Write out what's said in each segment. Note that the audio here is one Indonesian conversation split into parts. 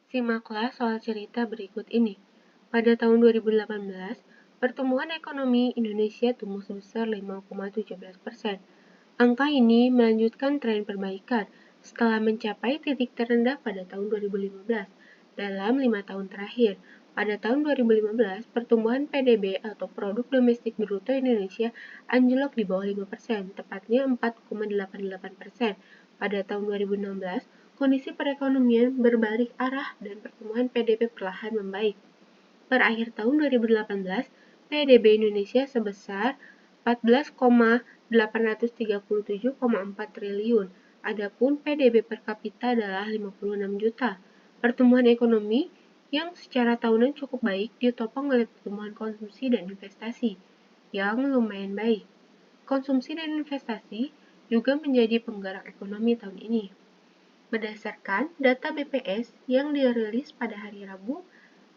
Simaklah soal cerita berikut ini. Pada tahun 2018, pertumbuhan ekonomi Indonesia tumbuh sebesar 5,17%. Angka ini melanjutkan tren perbaikan setelah mencapai titik terendah pada tahun 2015. Dalam 5 tahun terakhir, pada tahun 2015, pertumbuhan PDB atau Produk Domestik Bruto Indonesia anjlok di bawah 5%, tepatnya 4,88%. Pada tahun 2016, kondisi perekonomian berbalik arah dan pertumbuhan PDB perlahan membaik. Per akhir tahun 2018, PDB Indonesia sebesar 14,837,4 triliun. Adapun PDB per kapita adalah 56 juta. Pertumbuhan ekonomi yang secara tahunan cukup baik ditopang oleh pertumbuhan konsumsi dan investasi yang lumayan baik. Konsumsi dan investasi juga menjadi penggerak ekonomi tahun ini. Berdasarkan data BPS yang dirilis pada hari Rabu,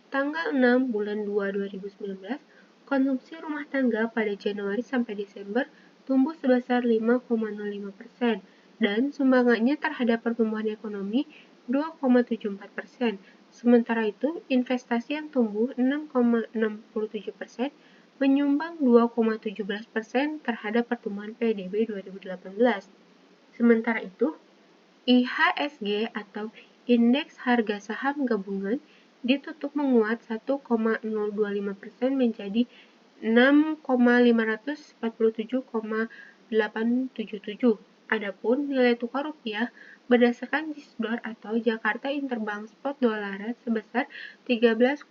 tanggal 6 bulan 2 2019, konsumsi rumah tangga pada Januari sampai Desember tumbuh sebesar 5,05% dan sumbangannya terhadap pertumbuhan ekonomi 2,74%. Sementara itu, investasi yang tumbuh 6,67% menyumbang 2,17% terhadap pertumbuhan PDB 2018. Sementara itu, IHSG atau Indeks Harga Saham Gabungan ditutup menguat 1,025% menjadi 6,547,877. Adapun nilai tukar rupiah berdasarkan JISDOR atau Jakarta Interbank Spot Dolaran sebesar 13,947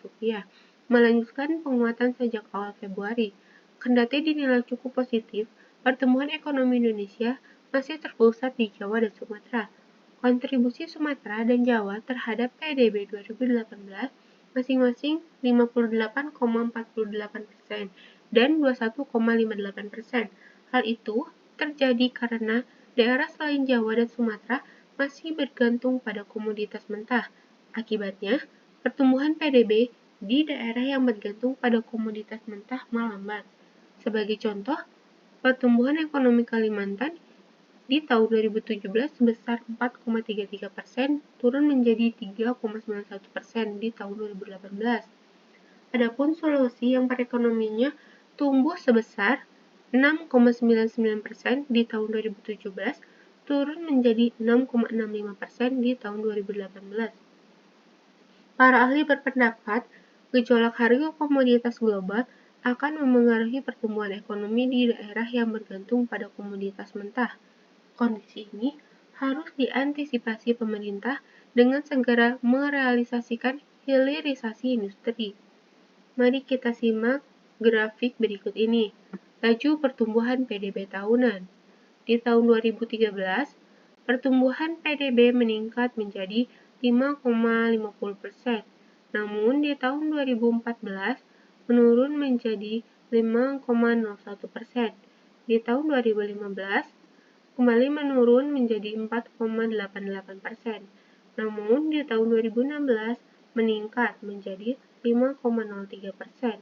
rupiah, melanjutkan penguatan sejak awal Februari. Kendati dinilai cukup positif, pertumbuhan ekonomi Indonesia masih terpusat di Jawa dan Sumatera. Kontribusi Sumatera dan Jawa terhadap PDB 2018 masing-masing 58,48% dan 21,58%. Hal itu terjadi karena daerah selain Jawa dan Sumatera masih bergantung pada komoditas mentah. Akibatnya, pertumbuhan PDB di daerah yang bergantung pada komoditas mentah melambat. Sebagai contoh, pertumbuhan ekonomi Kalimantan di tahun 2017 sebesar 4,33%, turun menjadi 3,91% di tahun 2018. Adapun Sulawesi yang perekonomiannya tumbuh sebesar 6,99% di tahun 2017, turun menjadi 6,65% di tahun 2018. Para ahli berpendapat, gejolak harga komoditas global akan memengaruhi pertumbuhan ekonomi di daerah yang bergantung pada komoditas mentah. Kondisi ini harus diantisipasi pemerintah dengan segera merealisasikan hilirisasi industri. Mari kita simak grafik berikut ini. Laju pertumbuhan PDB tahunan. Di tahun 2013, pertumbuhan PDB meningkat menjadi 5,50%. Namun di tahun 2014 menurun menjadi 5,01%. Di tahun 2015 kembali menurun menjadi 4,88%. Namun di tahun 2016 meningkat menjadi 5,03%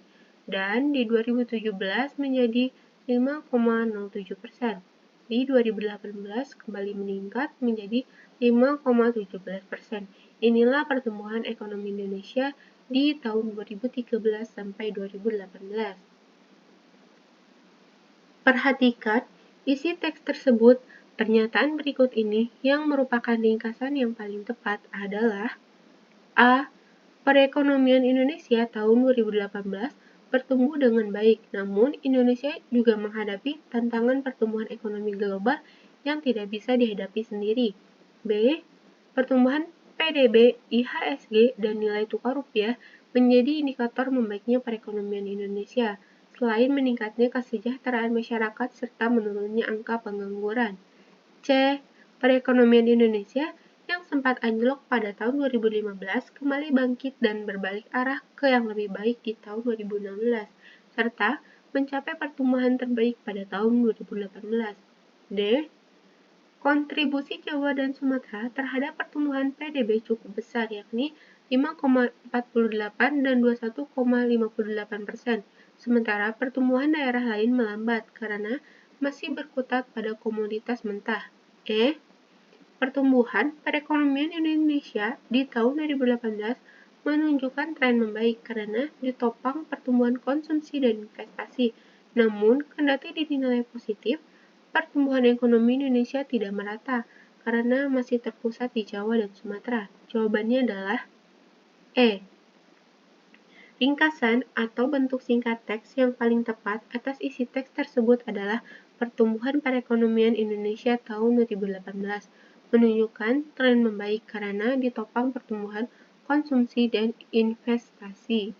dan di 2017 menjadi 5,07%. Di 2018 kembali meningkat menjadi 5,17%. Inilah pertumbuhan ekonomi Indonesia di tahun 2013 sampai 2018. Perhatikan isi teks tersebut. Pernyataan berikut ini yang merupakan ringkasan yang paling tepat adalah A. Perekonomian Indonesia tahun 2018 bertumbuh dengan baik, namun Indonesia juga menghadapi tantangan pertumbuhan ekonomi global yang tidak bisa dihadapi sendiri. B. Pertumbuhan PDB, IHSG, dan nilai tukar rupiah menjadi indikator membaiknya perekonomian Indonesia, selain meningkatnya kesejahteraan masyarakat serta menurunnya angka pengangguran. C. Perekonomian Indonesia yang sempat anjlok pada tahun 2015 kembali bangkit dan berbalik arah ke yang lebih baik di tahun 2016, serta mencapai pertumbuhan terbaik pada tahun 2018. D. Kontribusi Jawa dan Sumatera terhadap pertumbuhan PDB cukup besar, yakni 5,48 dan 21,58%, sementara pertumbuhan daerah lain melambat karena masih berkutat pada komoditas mentah. E. Pertumbuhan perekonomian Indonesia di tahun 2018 menunjukkan tren membaik karena ditopang pertumbuhan konsumsi dan investasi. Namun, kendati dinilai positif, pertumbuhan ekonomi Indonesia tidak merata karena masih terpusat di Jawa dan Sumatera. Jawabannya adalah E. Ringkasan atau bentuk singkat teks yang paling tepat atas isi teks tersebut adalah pertumbuhan perekonomian Indonesia tahun 2018 menunjukkan tren membaik karena ditopang pertumbuhan konsumsi dan investasi.